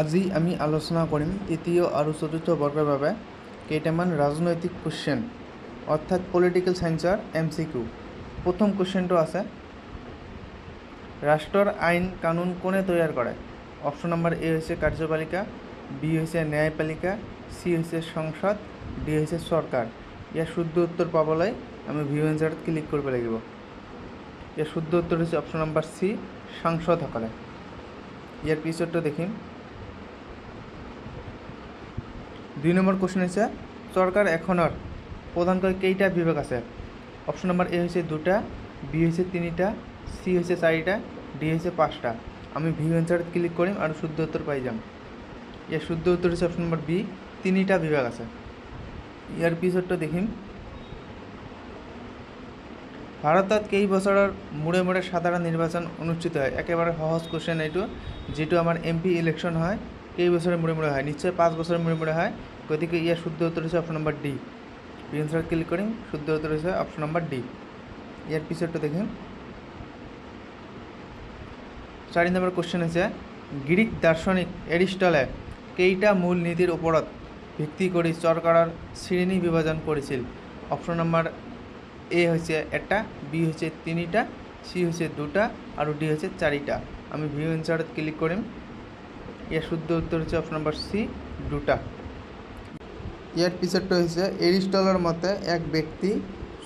আজি আমি আলোচনা কৰিম তৃতীয় আৰু চতুৰ্থ বৰ্গৰ বাবে কেইটামান ৰাজনৈতিক কুৱেশ্যন অৰ্থাৎ পলিটিকেল সায়েন্সৰ MCQ। প্ৰথম কুৱেশ্যনটো আছে, ৰাষ্ট্ৰৰ আইন কানুন কোনে তৈয়াৰ কৰে? অপশ্যন নম্বৰ এ হৈছে কাৰ্যপালিকা, বি হৈছে ন্যায়পালিকা, চি হৈছে সংসদ, ডি হৈছে চৰকাৰ। ইয়াৰ শুদ্ধ উত্তৰ পাবলৈ আমি ভিউ এনচাৰত ক্লিক কৰিব লাগিব। ইয়াৰ শুদ্ধ উত্তৰ হৈছে অপশ্যন নম্বৰ চি, সাংসদসকলে। ইয়াৰ পিছৰটো দেখিম। 2 নম্বৰ কুৱেশ্যন হৈছে, চৰকাৰ এখনৰ প্ৰধানকৈ কেইটা বিভাগ আছে? অপশ্যন নম্বৰ এ হৈছে 2টা, বি হৈছে 3টা, চি হৈছে 4টা, ডি হৈছে 5টা। আমি ভিউ এনচাৰত ক্লিক কৰিম আৰু শুদ্ধ উত্তৰ পাই যাম। ইয়াৰ শুদ্ধ উত্তৰ হৈছে অপশ্যন নম্বৰ বি, 3টা বিভাগ আছে। ইয়াৰ পিছৰটো দেখিম। ভাৰতত কেই বছৰৰ মূৰে মূৰে সাধাৰণ নিৰ্বাচন অনুষ্ঠিত হয়? একেবাৰে সহজ কুৱেশ্যন এইটো, যিটো আমাৰ MP ইলেকশ্যন হয় কেই বছৰৰ মূৰে মূৰে হয়? নিশ্চয় 5 বছৰৰ মূৰে মূৰে হয়। গতিকে ইয়াৰ শুদ্ধ উত্তৰ হৈছে অপশ্যন নম্বৰ ডি। ভিউ এনচাৰত ক্লিক কৰিম, শুদ্ধ উত্তৰ হৈছে অপশ্যন নম্বৰ ডি। ইয়াৰ পিছৰটো দেখিম। 4 নম্বৰ কুৱেশ্যন হৈছে, গ্ৰীক দাৰ্শনিক এৰিষ্টটলে কেইটা মূল নীতিৰ ওপৰত ভিত্তি কৰি চৰকাৰৰ শ্ৰেণী বিভাজন কৰিছিল? অপশ্যন নম্বৰ এ হৈছে 1টা, বি হৈছে 3টা, চি হৈছে 2টা আৰু ডি হৈছে 4টা। আমি ভিউ এনচাৰত ক্লিক কৰিম। ইয়াৰ শুদ্ধ উত্তৰ হৈছে অপশ্যন নম্বৰ চি, 2টা। ইয়াৰ পিছৰটো হৈছে, এৰিষ্টটলৰ মতে এক ব্যক্তি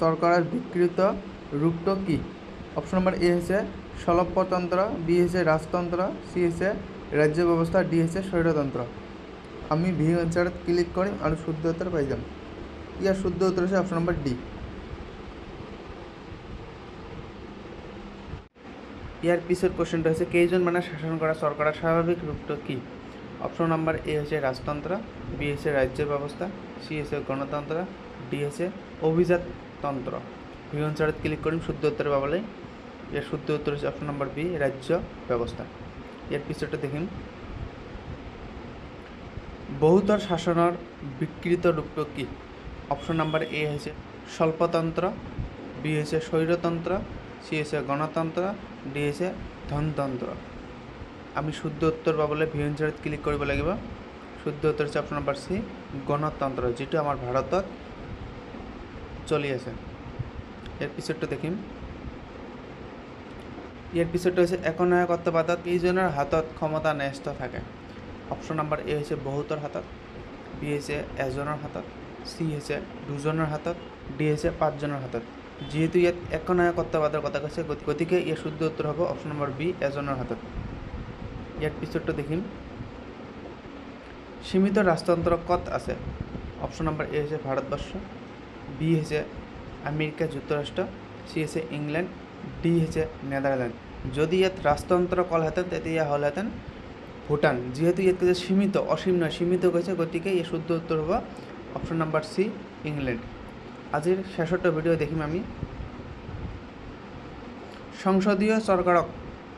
চৰকাৰৰ বিকৃত ৰূপটো কি? অপশ্যন নম্বৰ এ হৈছে স্বল্পতন্ত্ৰ, বি হৈছে ৰাজতন্ত্ৰ, চি হৈছে ৰাজ্য ব্যৱস্থা, ডি হৈছে স্বৈৰতন্ত্ৰ। আমি ভিউ এনচাৰত ক্লিক কৰিম আৰু শুদ্ধ উত্তৰ পাই যাম। ইয়াৰ শুদ্ধ উত্তৰ হৈছে অপশ্যন নম্বৰ ডি। ইয়াৰ পিছত কুৱেশ্যনটো হৈছে, কেইজন মানুহে শাসন কৰা চৰকাৰৰ স্বাভাৱিক ৰূপটো কি? অপশ্যন নম্বৰ এ হৈছে ৰাজতন্ত্ৰ, বি হৈছে ৰাজ্য ব্যৱস্থা, চি হৈছে গণতন্ত্ৰ, ডি হৈছে অভিজাততন্ত্ৰ। ভিউ এনচাৰত ক্লিক কৰিম শুদ্ধ উত্তৰ পাবলৈ। ইয়াৰ শুদ্ধ উত্তৰ হৈছে অপশ্যন নম্বৰ বি, ৰাজ্য ব্যৱস্থা। ইয়াৰ পিছৰটো দেখিম। বহুতৰ শাসনৰ বিকৃত ৰূপটো কি? অপশ্যন নম্বৰ এ হৈছে স্বল্পতন্ত্ৰ, বি হৈছে স্বৈৰতন্ত্ৰ, চি হৈছে গণতন্ত্ৰ, ডি হৈছে ধনতন্ত্ৰ। আমি শুদ্ধ উত্তৰ পাবলৈ ভিউ এনচাৰত ক্লিক কৰিব লাগিব। শুদ্ধ উত্তৰ হৈছে অপশ্যন নম্বৰ চি, গণতন্ত্ৰ, যিটো আমাৰ ভাৰতত চলি আছে। ইয়াৰ পিছৰটো দেখিম। ইয়াৰ পিছৰটো হৈছে, একনায়কত্ববাদত কেইজনৰ হাতত ক্ষমতা ন্যস্ত থাকে? অপশ্যন নম্বৰ এ হৈছে বহুতৰ হাতত, বি হৈছে এজনৰ হাতত, চি হৈছে দুজনৰ হাতত, ডি হৈছে 5জনৰ হাতত। যিহেতু ইয়াত একনায়কত্ববাদৰ কথা কৈছে, গতিকে ইয়াৰ শুদ্ধ উত্তৰ হ'ব অপশ্যন নম্বৰ বি, এজনৰ হাতত। ইয়াৰ পিছৰটো দেখিম। সীমিত ৰাজতন্ত্ৰ ক'ত আছে? অপশ্যন নম্বৰ এ হৈছে ভাৰতবৰ্ষ, বি হৈছে আমেৰিকা যুক্তৰাষ্ট্ৰ, চি হৈছে ইংলেণ্ড, ডি হৈছে নেদাৰলেণ্ড। যদি ইয়াত ৰাজতন্ত্ৰ ক'লহেঁতেন তেতিয়া হ'লহেঁতেন ভূটান। যিহেতু ইয়াত কৈছে সীমিত, অসীম নহয়, সীমিত কৈছে, গতিকে এই শুদ্ধ উত্তৰ হ'ব অপশ্যন নম্বৰ চি, ইংলেণ্ড। আজিৰ শেষৰটো ভিডিঅ' দেখিম আমি। সংসদীয় চৰকাৰক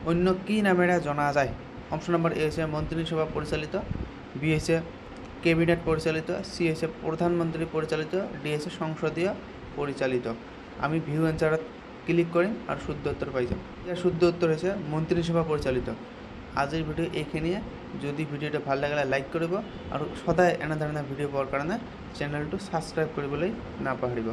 অন্য কি নামেৰে জনা যায়? অপশ্যন নম্বৰ এ হৈছে মন্ত্ৰীসভা পৰিচালিত, বি হৈছে কেবিনেট পৰিচালিত, চি হৈছে প্ৰধানমন্ত্ৰী পৰিচালিত, ডি হৈছে সংসদীয় পৰিচালিত। আমি ভিউ এনচাৰত ক্লিক কৰিম আৰু শুদ্ধ উত্তৰ পাই যাম। ইয়াৰ শুদ্ধ উত্তৰ হৈছে মন্ত্ৰীসভা পৰিচালিত। আজিৰ ভিডিঅ' এইখিনিয়ে। যদি ভিডিঅ'টো ভাল লাগিলে লাইক কৰিব আৰু সদায় এনেধৰণৰ ভিডিঅ' পোৱাৰ কাৰণে চেনেলটো ছাবস্ক্ৰাইব কৰিবলৈ নাপাহৰিব।